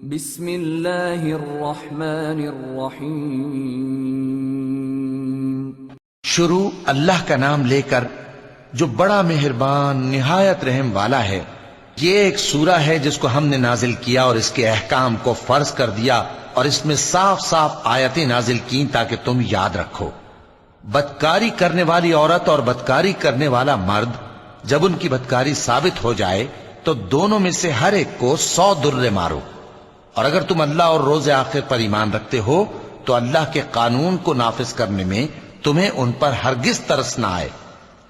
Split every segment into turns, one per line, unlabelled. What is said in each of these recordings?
بسم اللہ الرحمن الرحیم۔
شروع اللہ کا نام لے کر جو بڑا مہربان نہایت رحم والا ہے۔ یہ ایک سورہ ہے جس کو ہم نے نازل کیا اور اس کے احکام کو فرض کر دیا اور اس میں صاف صاف آیتیں نازل کی تاکہ تم یاد رکھو۔ بدکاری کرنے والی عورت اور بدکاری کرنے والا مرد جب ان کی بدکاری ثابت ہو جائے تو دونوں میں سے ہر ایک کو 100 درے مارو، اور اگر تم اللہ اور روز آخر پر ایمان رکھتے ہو تو اللہ کے قانون کو نافذ کرنے میں تمہیں ان پر ہرگز ترس نہ آئے،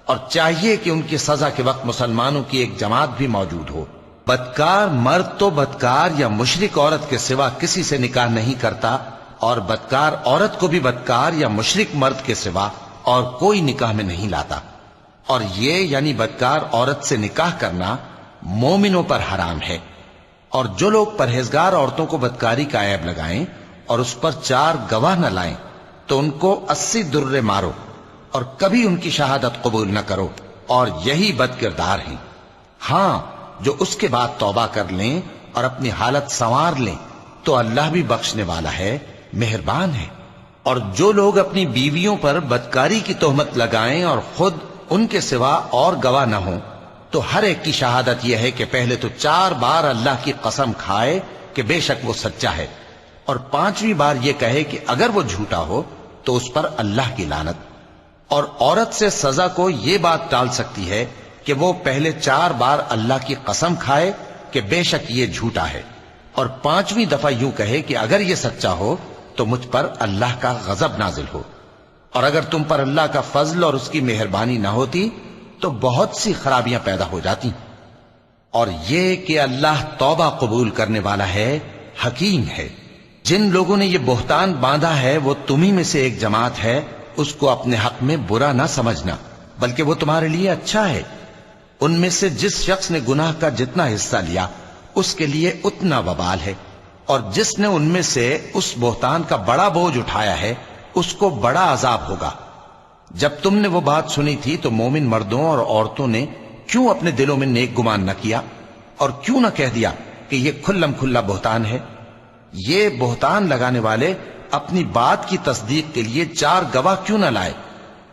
اور چاہیے کہ ان کی سزا کے وقت مسلمانوں کی ایک جماعت بھی موجود ہو۔ بدکار مرد تو بدکار یا مشرک عورت کے سوا کسی سے نکاح نہیں کرتا، اور بدکار عورت کو بھی بدکار یا مشرک مرد کے سوا اور کوئی نکاح میں نہیں لاتا، اور یہ یعنی بدکار عورت سے نکاح کرنا مومنوں پر حرام ہے۔ اور جو لوگ پرہیزگار عورتوں کو بدکاری کا عیب لگائیں اور اس پر 4 گواہ نہ لائیں تو ان کو 80 درے مارو، اور کبھی ان کی شہادت قبول نہ کرو، اور یہی بد کردار ہیں۔ ہاں، جو اس کے بعد توبہ کر لیں اور اپنی حالت سنوار لیں تو اللہ بھی بخشنے والا ہے، مہربان ہے۔ اور جو لوگ اپنی بیویوں پر بدکاری کی تہمت لگائیں اور خود ان کے سوا اور گواہ نہ ہوں تو ہر ایک کی شہادت یہ ہے کہ پہلے تو 4 بار اللہ کی قسم کھائے کہ بے شک وہ سچا ہے، اور 5ویں بار یہ کہے کہ اگر وہ جھوٹا ہو تو اس پر اللہ کی لعنت۔ اور عورت سے سزا کو یہ بات ٹال سکتی ہے کہ وہ پہلے 4 بار اللہ کی قسم کھائے کہ بے شک یہ جھوٹا ہے، اور 5ویں دفعہ یوں کہے کہ اگر یہ سچا ہو تو مجھ پر اللہ کا غضب نازل ہو۔ اور اگر تم پر اللہ کا فضل اور اس کی مہربانی نہ ہوتی تو بہت سی خرابیاں پیدا ہو جاتی۔ اور یہ کہ اللہ توبہ قبول کرنے والا ہے، حکیم ہے۔ جن لوگوں نے یہ بہتان باندھا ہے وہ تمہیں میں سے ایک جماعت ہے، اس کو اپنے حق میں برا نہ سمجھنا، بلکہ وہ تمہارے لیے اچھا ہے۔ ان میں سے جس شخص نے گناہ کا جتنا حصہ لیا اس کے لیے اتنا وبال ہے، اور جس نے ان میں سے اس بہتان کا بڑا بوجھ اٹھایا ہے اس کو بڑا عذاب ہوگا۔ جب تم نے وہ بات سنی تھی تو مومن مردوں اور عورتوں نے کیوں اپنے دلوں میں نیک گمان نہ کیا، اور کیوں نہ کہہ دیا کہ یہ کھلم کھلا بہتان ہے؟ یہ بہتان لگانے والے اپنی بات کی تصدیق کے لیے 4 گواہ کیوں نہ لائے؟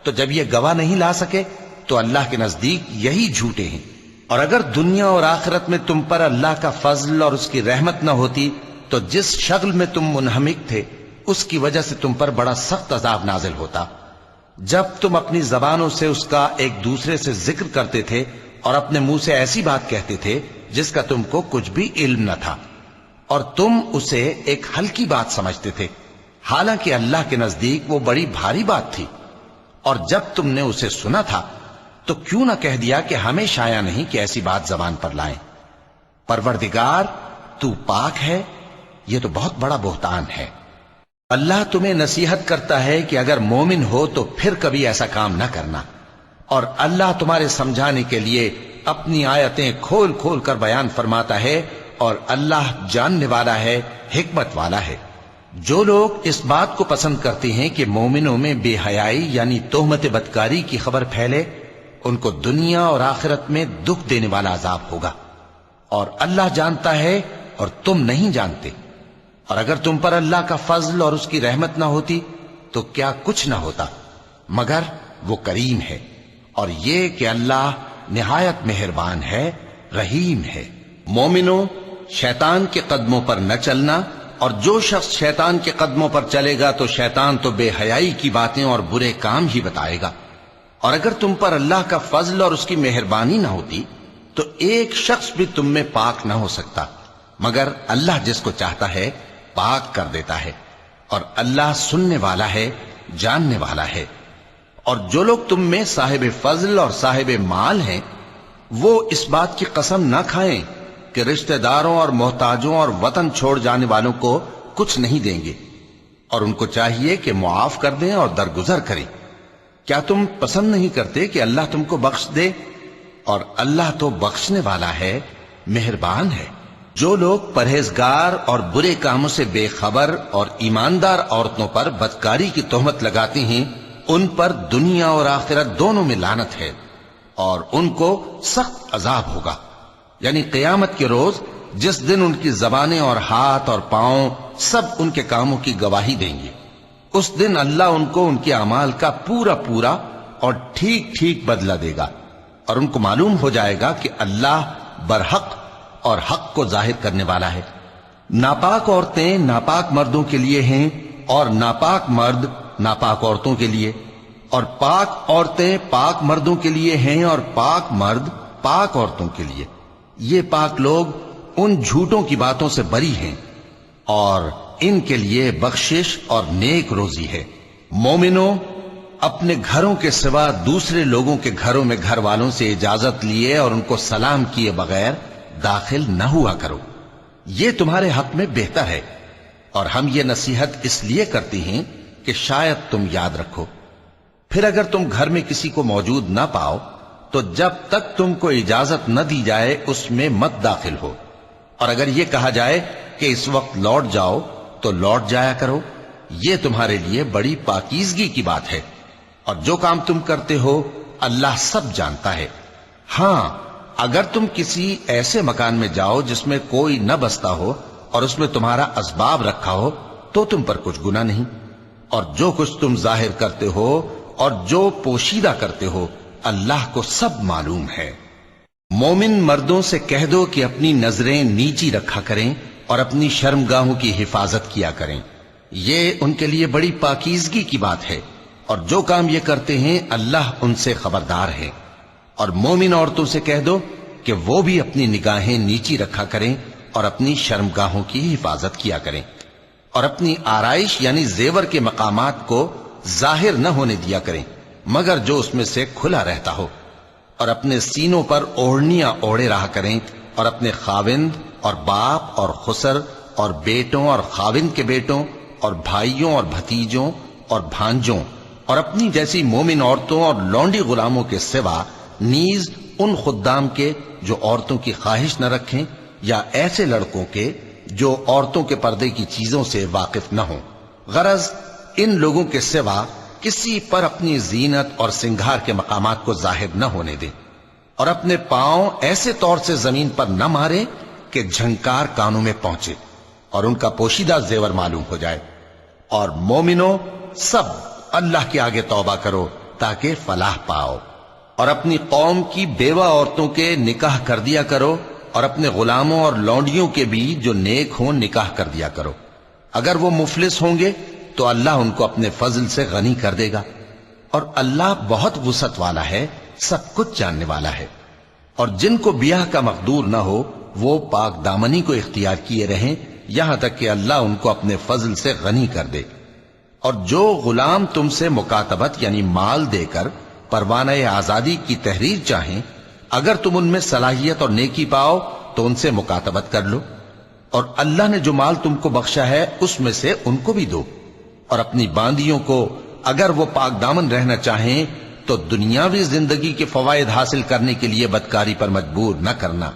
تو جب یہ گواہ نہیں لا سکے تو اللہ کے نزدیک یہی جھوٹے ہیں۔ اور اگر دنیا اور آخرت میں تم پر اللہ کا فضل اور اس کی رحمت نہ ہوتی تو جس شغل میں تم منہمک تھے اس کی وجہ سے تم پر بڑا سخت عذاب نازل ہوتا، جب تم اپنی زبانوں سے اس کا ایک دوسرے سے ذکر کرتے تھے اور اپنے منہ سے ایسی بات کہتے تھے جس کا تم کو کچھ بھی علم نہ تھا، اور تم اسے ایک ہلکی بات سمجھتے تھے، حالانکہ اللہ کے نزدیک وہ بڑی بھاری بات تھی۔ اور جب تم نے اسے سنا تھا تو کیوں نہ کہہ دیا کہ ہمیں شایع نہیں کہ ایسی بات زبان پر لائیں؟ پروردگار تو پاک ہے، یہ تو بہت بڑا بہتان ہے۔ اللہ تمہیں نصیحت کرتا ہے کہ اگر مومن ہو تو پھر کبھی ایسا کام نہ کرنا، اور اللہ تمہارے سمجھانے کے لیے اپنی آیتیں کھول کھول کر بیان فرماتا ہے، اور اللہ جاننے والا ہے، حکمت والا ہے۔ جو لوگ اس بات کو پسند کرتے ہیں کہ مومنوں میں بے حیائی یعنی تہمت بدکاری کی خبر پھیلے، ان کو دنیا اور آخرت میں دکھ دینے والا عذاب ہوگا، اور اللہ جانتا ہے اور تم نہیں جانتے۔ اور اگر تم پر اللہ کا فضل اور اس کی رحمت نہ ہوتی تو کیا کچھ نہ ہوتا، مگر وہ کریم ہے، اور یہ کہ اللہ نہایت مہربان ہے، رحیم ہے۔ مومنوں، شیطان کے قدموں پر نہ چلنا، اور جو شخص شیطان کے قدموں پر چلے گا تو شیطان تو بے حیائی کی باتیں اور برے کام ہی بتائے گا۔ اور اگر تم پر اللہ کا فضل اور اس کی مہربانی نہ ہوتی تو ایک شخص بھی تم میں پاک نہ ہو سکتا، مگر اللہ جس کو چاہتا ہے پاک کر دیتا ہے، اور اللہ سننے والا ہے، جاننے والا ہے۔ اور جو لوگ تم میں صاحب فضل اور صاحب مال ہیں وہ اس بات کی قسم نہ کھائیں کہ رشتہ داروں اور محتاجوں اور وطن چھوڑ جانے والوں کو کچھ نہیں دیں گے، اور ان کو چاہیے کہ معاف کر دیں اور درگزر کریں۔ کیا تم پسند نہیں کرتے کہ اللہ تم کو بخش دے؟ اور اللہ تو بخشنے والا ہے، مہربان ہے۔ جو لوگ پرہیزگار اور برے کاموں سے بے خبر اور ایماندار عورتوں پر بدکاری کی تہمت لگاتے ہیں ان پر دنیا اور آخرت دونوں میں لعنت ہے، اور ان کو سخت عذاب ہوگا۔ یعنی قیامت کے روز جس دن ان کی زبانیں اور ہاتھ اور پاؤں سب ان کے کاموں کی گواہی دیں گے۔ اس دن اللہ ان کو ان کے اعمال کا پورا پورا اور ٹھیک ٹھیک بدلہ دے گا، اور ان کو معلوم ہو جائے گا کہ اللہ برحق اور حق کو ظاہر کرنے والا ہے۔ ناپاک عورتیں ناپاک مردوں کے لیے ہیں، اور ناپاک مرد ناپاک عورتوں کے لیے، اور پاک عورتیں پاک مردوں کے لیے ہیں، اور پاک مرد پاک عورتوں کے لیے۔ یہ پاک لوگ ان جھوٹوں کی باتوں سے بری ہیں، اور ان کے لیے بخشش اور نیک روزی ہے۔ مومنوں، اپنے گھروں کے سوا دوسرے لوگوں کے گھروں میں گھر والوں سے اجازت لیے اور ان کو سلام کیے بغیر داخل نہ ہوا کرو، یہ تمہارے حق میں بہتر ہے، اور ہم یہ نصیحت اس لیے کرتے ہیں کہ شاید تم یاد رکھو۔ پھر اگر تم گھر میں کسی کو موجود نہ پاؤ تو جب تک تم کو اجازت نہ دی جائے اس میں مت داخل ہو، اور اگر یہ کہا جائے کہ اس وقت لوٹ جاؤ تو لوٹ جایا کرو، یہ تمہارے لیے بڑی پاکیزگی کی بات ہے، اور جو کام تم کرتے ہو اللہ سب جانتا ہے۔ ہاں، اگر تم کسی ایسے مکان میں جاؤ جس میں کوئی نہ بستا ہو اور اس میں تمہارا اسباب رکھا ہو تو تم پر کچھ گناہ نہیں، اور جو کچھ تم ظاہر کرتے ہو اور جو پوشیدہ کرتے ہو اللہ کو سب معلوم ہے۔ مومن مردوں سے کہہ دو کہ اپنی نظریں نیچی رکھا کریں اور اپنی شرمگاہوں کی حفاظت کیا کریں، یہ ان کے لیے بڑی پاکیزگی کی بات ہے، اور جو کام یہ کرتے ہیں اللہ ان سے خبردار ہے۔ اور مومن عورتوں سے کہہ دو کہ وہ بھی اپنی نگاہیں نیچی رکھا کریں اور اپنی شرمگاہوں کی حفاظت کیا کریں، اور اپنی آرائش یعنی زیور کے مقامات کو ظاہر نہ ہونے دیا کریں مگر جو اس میں سے کھلا رہتا ہو، اور اپنے سینوں پر اوڑھنیاں اوڑھے رہا کریں، اور اپنے خاوند اور باپ اور خسر اور بیٹوں اور خاوند کے بیٹوں اور بھائیوں اور بھتیجوں اور بھانجوں اور اپنی جیسی مومن عورتوں اور لونڈی غلاموں کے سوا نیز ان خدام کے جو عورتوں کی خواہش نہ رکھیں، یا ایسے لڑکوں کے جو عورتوں کے پردے کی چیزوں سے واقف نہ ہوں۔ غرض ان لوگوں کے سوا کسی پر اپنی زینت اور سنگھار کے مقامات کو ظاہر نہ ہونے دیں، اور اپنے پاؤں ایسے طور سے زمین پر نہ مارے کہ جھنکار کانوں میں پہنچے اور ان کا پوشیدہ زیور معلوم ہو جائے۔ اور مومنوں، سب اللہ کے آگے توبہ کرو تاکہ فلاح پاؤ، اور اپنی قوم کی بیوہ عورتوں کے نکاح کر دیا کرو، اور اپنے غلاموں اور لونڈیوں کے بھی جو نیک ہوں نکاح کر دیا کرو۔ اگر وہ مفلس ہوں گے تو اللہ ان کو اپنے فضل سے غنی کر دے گا، اور اللہ بہت وسعت والا ہے، سب کچھ جاننے والا ہے۔ اور جن کو بیاہ کا مقدور نہ ہو وہ پاک دامنی کو اختیار کیے رہیں یہاں تک کہ اللہ ان کو اپنے فضل سے غنی کر دے۔ اور جو غلام تم سے مکاتبت یعنی مال دے کر پروانہ آزادی کی تحریر چاہیں، اگر تم ان میں صلاحیت اور نیکی پاؤ تو ان سے مکاتبت کر لو، اور اللہ نے جو مال تم کو بخشا ہے اس میں سے ان کو بھی دو۔ اور اپنی باندیوں کو اگر وہ پاک دامن رہنا چاہیں تو دنیاوی زندگی کے فوائد حاصل کرنے کے لیے بدکاری پر مجبور نہ کرنا،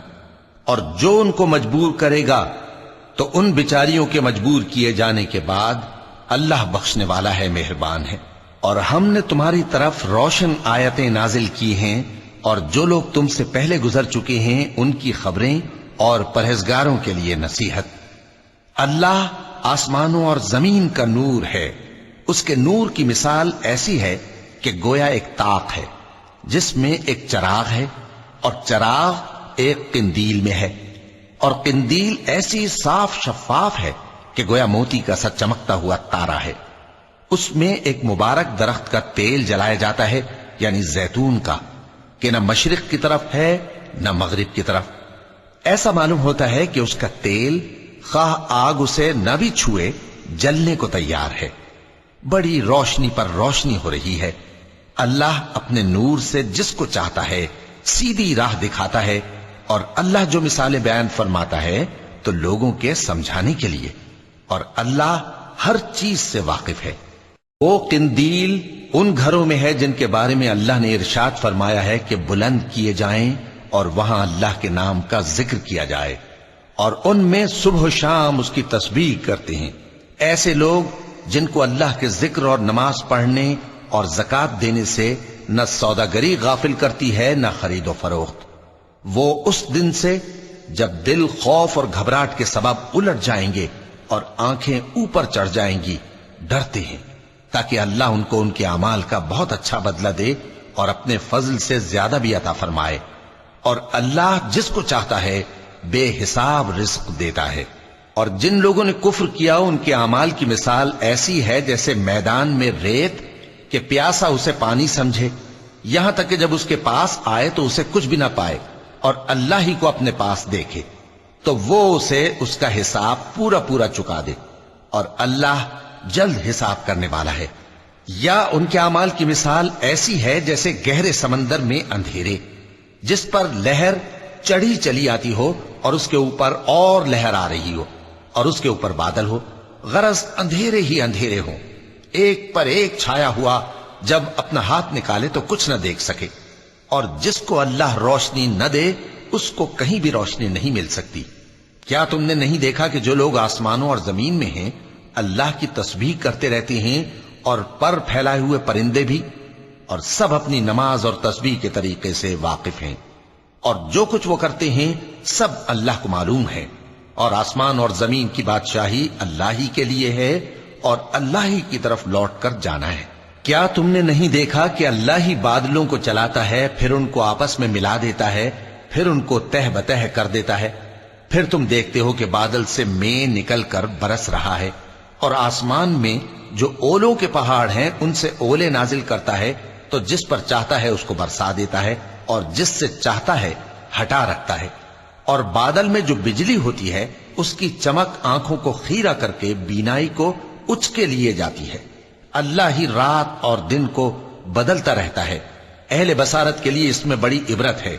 اور جو ان کو مجبور کرے گا تو ان بیچاریوں کے مجبور کیے جانے کے بعد اللہ بخشنے والا ہے، مہربان ہے۔ اور ہم نے تمہاری طرف روشن آیتیں نازل کی ہیں، اور جو لوگ تم سے پہلے گزر چکے ہیں ان کی خبریں اور پرہیزگاروں کے لیے نصیحت۔ اللہ آسمانوں اور زمین کا نور ہے، اس کے نور کی مثال ایسی ہے کہ گویا ایک طاق ہے جس میں ایک چراغ ہے، اور چراغ ایک قندیل میں ہے، اور قندیل ایسی صاف شفاف ہے کہ گویا موتی کا سا چمکتا ہوا تارا ہے۔ اس میں ایک مبارک درخت کا تیل جلایا جاتا ہے یعنی زیتون کا، کہ نہ مشرق کی طرف ہے نہ مغرب کی طرف۔ ایسا معلوم ہوتا ہے کہ اس کا تیل خواہ آگ اسے نہ بھی چھوئے جلنے کو تیار ہے۔ بڑی روشنی پر روشنی ہو رہی ہے۔ اللہ اپنے نور سے جس کو چاہتا ہے سیدھی راہ دکھاتا ہے، اور اللہ جو مثالیں بیان فرماتا ہے تو لوگوں کے سمجھانے کے لیے، اور اللہ ہر چیز سے واقف ہے۔ وہ قندیل ان گھروں میں ہے جن کے بارے میں اللہ نے ارشاد فرمایا ہے کہ بلند کیے جائیں اور وہاں اللہ کے نام کا ذکر کیا جائے، اور ان میں صبح و شام اس کی تسبیح کرتے ہیں۔ ایسے لوگ جن کو اللہ کے ذکر اور نماز پڑھنے اور زکوٰۃ دینے سے نہ سوداگری غافل کرتی ہے نہ خرید و فروخت، وہ اس دن سے جب دل خوف اور گھبراہٹ کے سبب الٹ جائیں گے اور آنکھیں اوپر چڑھ جائیں گی، ڈرتے ہیں تاکہ اللہ ان کو ان کے اعمال کا بہت اچھا بدلہ دے اور اپنے فضل سے زیادہ بھی عطا فرمائے، اور اللہ جس کو چاہتا ہے بے حساب رزق دیتا ہے۔ اور جن لوگوں نے کفر کیا ان کے اعمال کی مثال ایسی ہے جیسے میدان میں ریت کہ پیاسا اسے پانی سمجھے، یہاں تک کہ جب اس کے پاس آئے تو اسے کچھ بھی نہ پائے اور اللہ ہی کو اپنے پاس دیکھے تو وہ اسے اس کا حساب پورا پورا چکا دے، اور اللہ جلد حساب کرنے والا ہے۔ یا ان کے اعمال کی مثال ایسی ہے جیسے گہرے سمندر میں اندھیرے جس پر لہر چڑھی چلی آتی ہو اور اس کے اوپر اور لہر آ رہی ہو اور اس کے اوپر بادل ہو، غرض اندھیرے ہی اندھیرے ہوں، ایک پر ایک چھایا ہوا، جب اپنا ہاتھ نکالے تو کچھ نہ دیکھ سکے، اور جس کو اللہ روشنی نہ دے اس کو کہیں بھی روشنی نہیں مل سکتی۔ کیا تم نے نہیں دیکھا کہ جو لوگ آسمانوں اور زمین میں ہیں اللہ کی تسبیح کرتے رہتے ہیں، اور پر پھیلائے ہوئے پرندے بھی، اور سب اپنی نماز اور تسبیح کے طریقے سے واقف ہیں، اور جو کچھ وہ کرتے ہیں سب اللہ کو معلوم ہے، اور آسمان اور زمین کی بادشاہی اللہ ہی کے لیے ہے اور اللہ ہی کی طرف لوٹ کر جانا ہے۔ کیا تم نے نہیں دیکھا کہ اللہ ہی بادلوں کو چلاتا ہے، پھر ان کو آپس میں ملا دیتا ہے، پھر ان کو تہ بتہ کر دیتا ہے، پھر تم دیکھتے ہو کہ بادل سے مے نکل کر برس رہا ہے، اور آسمان میں جو اولوں کے پہاڑ ہیں ان سے اولے نازل کرتا ہے، تو جس پر چاہتا ہے اس کو برسا دیتا ہے اور جس سے چاہتا ہے ہٹا رکھتا ہے، اور بادل میں جو بجلی ہوتی ہے اس کی چمک آنکھوں کو خیرہ کر کے بینائی کو اچ کے لیے جاتی ہے۔ اللہ ہی رات اور دن کو بدلتا رہتا ہے، اہل بصارت کے لیے اس میں بڑی عبرت ہے۔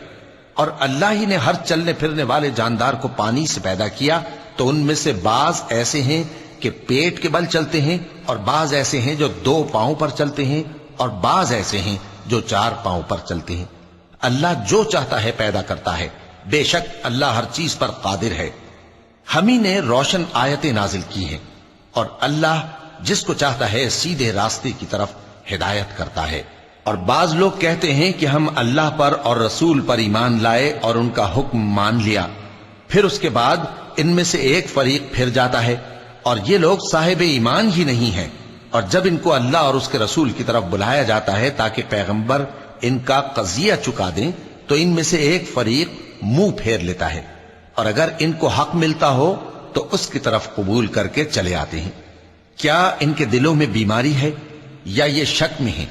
اور اللہ ہی نے ہر چلنے پھرنے والے جاندار کو پانی سے پیدا کیا، تو ان میں سے بعض ایسے ہیں کہ پیٹ کے بل چلتے ہیں، اور بعض ایسے ہیں جو 2 پاؤں پر چلتے ہیں، اور بعض ایسے ہیں جو 4 پاؤں پر چلتے ہیں۔ اللہ جو چاہتا ہے پیدا کرتا ہے، بے شک اللہ ہر چیز پر قادر ہے۔ ہم ہی نے روشن آیتیں نازل کی ہیں، اور اللہ جس کو چاہتا ہے سیدھے راستے کی طرف ہدایت کرتا ہے۔ اور بعض لوگ کہتے ہیں کہ ہم اللہ پر اور رسول پر ایمان لائے اور ان کا حکم مان لیا، پھر اس کے بعد ان میں سے ایک فریق پھر جاتا ہے، اور یہ لوگ صاحب ایمان ہی نہیں ہیں، اور جب ان کو اللہ اور اس کے رسول کی طرف بلایا جاتا ہے تاکہ پیغمبر ان کا قضیہ چکا دیں تو ان میں سے ایک فریق منہ پھیر لیتا ہے، اور اگر ان کو حق ملتا ہو تو اس کی طرف قبول کر کے چلے آتے ہیں۔ کیا ان کے دلوں میں بیماری ہے، یا یہ شک میں ہیں،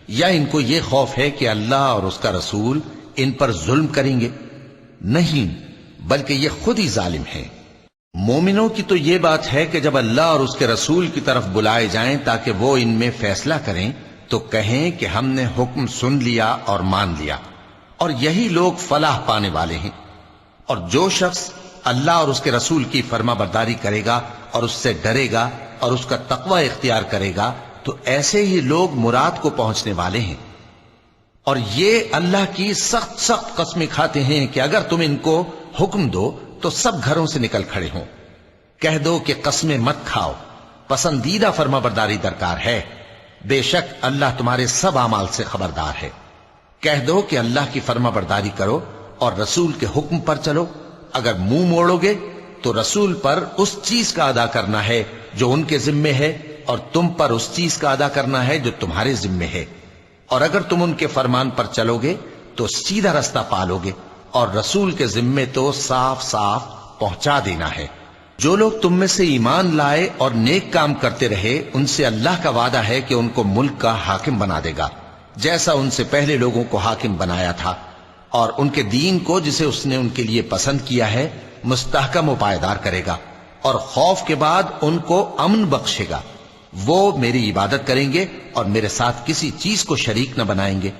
یا ان کو یہ خوف ہے کہ اللہ اور اس کا رسول ان پر ظلم کریں گے؟ نہیں، بلکہ یہ خود ہی ظالم ہیں۔ مومنوں کی تو یہ بات ہے کہ جب اللہ اور اس کے رسول کی طرف بلائے جائیں تاکہ وہ ان میں فیصلہ کریں تو کہیں کہ ہم نے حکم سن لیا اور مان لیا، اور یہی لوگ فلاح پانے والے ہیں۔ اور جو شخص اللہ اور اس کے رسول کی فرما برداری کرے گا اور اس سے ڈرے گا اور اس کا تقوی اختیار کرے گا تو ایسے ہی لوگ مراد کو پہنچنے والے ہیں۔ اور یہ اللہ کی سخت سخت قسمیں کھاتے ہیں کہ اگر تم ان کو حکم دو تو سب گھروں سے نکل کھڑے ہوں۔ کہہ دو کہ قسمیں مت کھاؤ، پسندیدہ فرما برداری درکار ہے، بے شک اللہ تمہارے سب اعمال سے خبردار ہے۔ کہہ دو کہ اللہ کی فرما برداری کرو اور رسول کے حکم پر چلو، اگر منہ موڑو گے تو رسول پر اس چیز کا ادا کرنا ہے جو ان کے ذمے ہے، اور تم پر اس چیز کا ادا کرنا ہے جو تمہارے ذمے ہے، اور اگر تم ان کے فرمان پر چلو گے تو سیدھا رستہ پالو گے، اور رسول کے ذمے تو صاف صاف پہنچا دینا ہے۔ جو لوگ تم میں سے ایمان لائے اور نیک کام کرتے رہے ان سے اللہ کا وعدہ ہے کہ ان کو ملک کا حاکم بنا دے گا، جیسا ان سے پہلے لوگوں کو حاکم بنایا تھا، اور ان کے دین کو جسے اس نے ان کے لیے پسند کیا ہے مستحکم و پائیدار کرے گا، اور خوف کے بعد ان کو امن بخشے گا۔ وہ میری عبادت کریں گے اور میرے ساتھ کسی چیز کو شریک نہ بنائیں گے،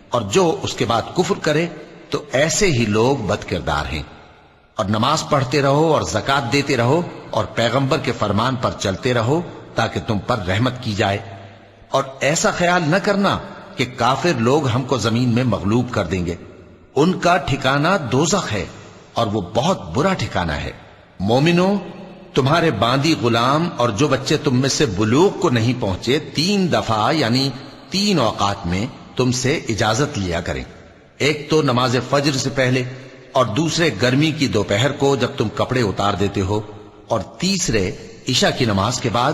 اور جو اس کے بعد کفر کرے تو ایسے ہی لوگ بد کردار ہیں۔ اور نماز پڑھتے رہو اور زکوٰۃ دیتے رہو اور پیغمبر کے فرمان پر چلتے رہو تاکہ تم پر رحمت کی جائے، اور ایسا خیال نہ کرنا کہ کافر لوگ ہم کو زمین میں مغلوب کر دیں گے، ان کا ٹھکانہ دوزخ ہے اور وہ بہت برا ٹھکانہ ہے۔ مومنوں، تمہارے باندی غلام اور جو بچے تم میں سے بلوغ کو نہیں پہنچے 3 دفعہ یعنی 3 اوقات میں تم سے اجازت لیا کریں، ایک تو نماز فجر سے پہلے، اور دوسرے گرمی کی دوپہر کو جب تم کپڑے اتار دیتے ہو، اور تیسرے عشاء کی نماز کے بعد۔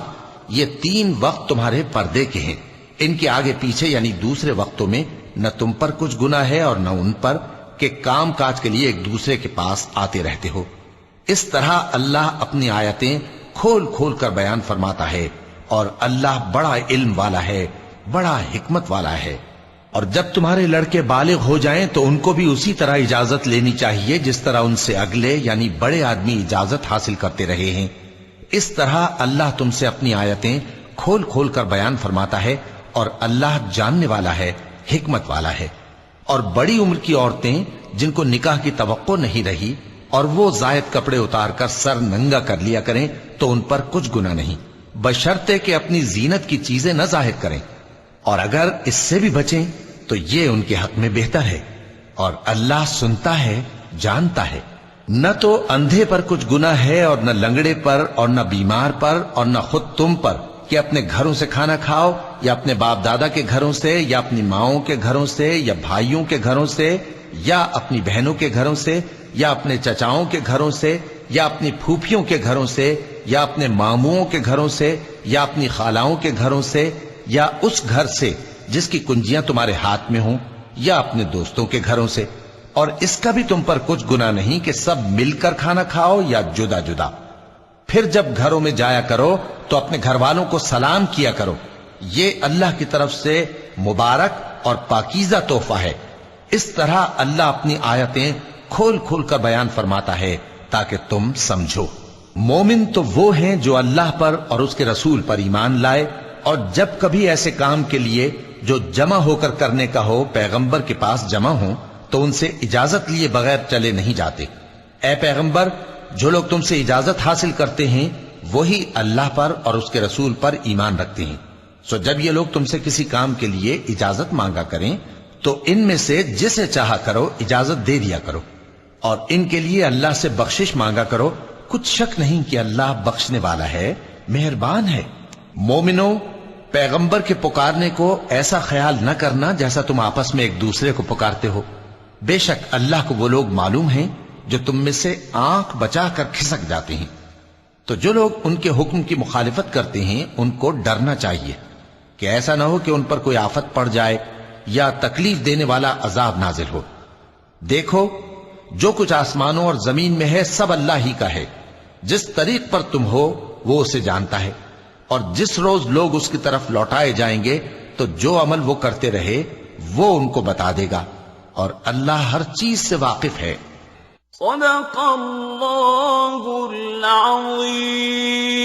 یہ 3 وقت تمہارے پردے کے ہیں، ان کے آگے پیچھے یعنی دوسرے وقتوں میں نہ تم پر کچھ گناہ ہے اور نہ ان پر، کہ کام کاج کے لیے ایک دوسرے کے پاس آتے رہتے ہو۔ اس طرح اللہ اپنی آیتیں کھول کھول کر بیان فرماتا ہے، اور اللہ بڑا علم والا ہے، بڑا حکمت والا ہے۔ اور جب تمہارے لڑکے بالغ ہو جائیں تو ان کو بھی اسی طرح اجازت لینی چاہیے جس طرح ان سے اگلے یعنی بڑے آدمی اجازت حاصل کرتے رہے ہیں۔ اس طرح اللہ تم سے اپنی آیتیں کھول کھول کر بیان فرماتا ہے، اور اللہ جاننے والا ہے، حکمت والا ہے۔ اور بڑی عمر کی عورتیں جن کو نکاح کی توقع نہیں رہی اور وہ زائد کپڑے اتار کر سر ننگا کر لیا کریں تو ان پر کچھ گناہ نہیں، بشرطے کہ اپنی زینت کی چیزیں نہ ظاہر کریں، اور اگر اس سے بھی بچیں تو یہ ان کے حق میں بہتر ہے، اور اللہ سنتا ہے، جانتا ہے۔ نہ تو اندھے پر کچھ گناہ ہے اور نہ لنگڑے پر اور نہ بیمار پر اور نہ خود تم پر کہ اپنے گھروں سے کھانا کھاؤ، یا اپنے باپ دادا کے گھروں سے، یا اپنی ماؤں کے گھروں سے، یا بھائیوں کے گھروں سے، یا اپنی بہنوں کے گھروں سے، یا اپنے چچاؤں کے گھروں سے، یا اپنی پھوپھیوں کے گھروں سے، یا اپنے ماموؤں کے گھروں سے، یا اپنی خالاؤں کے گھروں سے، یا اس گھر سے جس کی کنجیاں تمہارے ہاتھ میں ہوں، یا اپنے دوستوں کے گھروں سے۔ اور اس کا بھی تم پر کچھ گناہ نہیں کہ سب مل کر کھانا کھاؤ یا جدا جدا۔ پھر جب گھروں میں جایا کرو تو اپنے گھر والوں کو سلام کیا کرو، یہ اللہ کی طرف سے مبارک اور پاکیزہ تحفہ ہے۔ اس طرح اللہ اپنی آیتیں کھول کھول کر بیان فرماتا ہے تاکہ تم سمجھو۔ مومن تو وہ ہیں جو اللہ پر اور اس کے رسول پر ایمان لائے، اور جب کبھی ایسے کام کے لیے جو جمع ہو کر کرنے کا ہو پیغمبر کے پاس جمع ہوں تو ان سے اجازت لیے بغیر چلے نہیں جاتے۔ اے پیغمبر، جو لوگ تم سے اجازت حاصل کرتے ہیں وہی اللہ پر اور اس کے رسول پر ایمان رکھتے ہیں، سو جب یہ لوگ تم سے کسی کام کے لیے اجازت مانگا کریں تو ان میں سے جسے چاہا کرو اجازت دے دیا کرو، اور ان کے لیے اللہ سے بخشش مانگا کرو، کچھ شک نہیں کہ اللہ بخشنے والا ہے، مہربان ہے۔ مومنو، پیغمبر کے پکارنے کو ایسا خیال نہ کرنا جیسا تم آپس میں ایک دوسرے کو پکارتے ہو، بے شک اللہ کو وہ لوگ معلوم ہیں جو تم میں سے آنکھ بچا کر کھسک جاتے ہیں۔ تو جو لوگ ان کے حکم کی مخالفت کرتے ہیں ان کو ڈرنا چاہیے کہ ایسا نہ ہو کہ ان پر کوئی آفت پڑ جائے یا تکلیف دینے والا عذاب نازل ہو۔ دیکھو، جو کچھ آسمانوں اور زمین میں ہے سب اللہ ہی کا ہے، جس طریق پر تم ہو وہ اسے جانتا ہے، اور جس روز لوگ اس کی طرف لوٹائے جائیں گے تو جو عمل وہ کرتے رہے وہ ان کو بتا دے گا، اور اللہ ہر چیز سے واقف ہے۔
صدق اللہ العظیم۔